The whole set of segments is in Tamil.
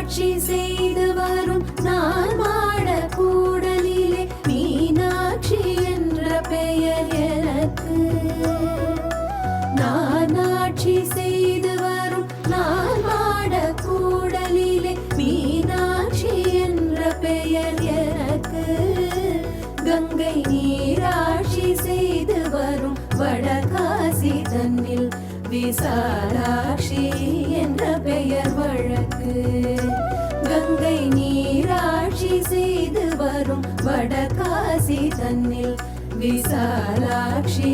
ஆட்சி செய்து வரும் நான் மாட கூடலிலே மீனாட்சி என்ற பெயர் எனக்கு. நான் ஆட்சி செய்து வரும் நான் மாட கூடலிலே மீனாட்சி என்ற பெயர் எனக்கு. கங்கை நீராட்சி செய்து வரும் வடகாசி தன்னில் விசாலாட்சி என்ற பெயர் வழக்கு. கங்கை நீராட்சி செய்து வரும் வடகாசி தன்னில் விசாலாட்சி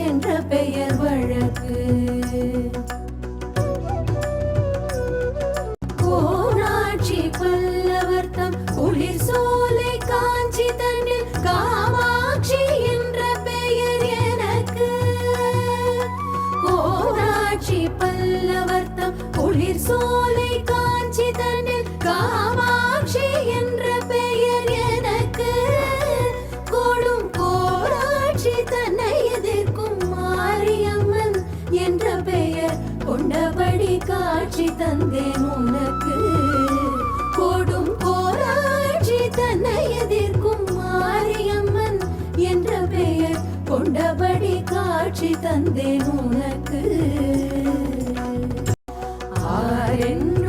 என்ற பெயர் வழக்கு. கோனாட்சி பல்லவர்த்தம் குளிர் சோலை காஞ்சி தன்னில் காமாட்சி என்ற பெயர் எனக்கு. கோனாட்சி பல்லவர்த்தம் குளிர் சோலை காஞ்சி தன்னில் காமாட்சி என்ற பெயர் எனக்கு. கோடும் கோராட்சி தன்னை எதிர்க்கும் மாரியம்மன் என்ற பெயர் கொண்டபடி காட்சி தந்தேன் உனக்கு. கோடும் கோராட்சி தன்னை எதிர்க்கும் மாரியம்மன் என்ற பெயர் கொண்டபடி காட்சி தந்தேன் உனக்கு. ஆரென்று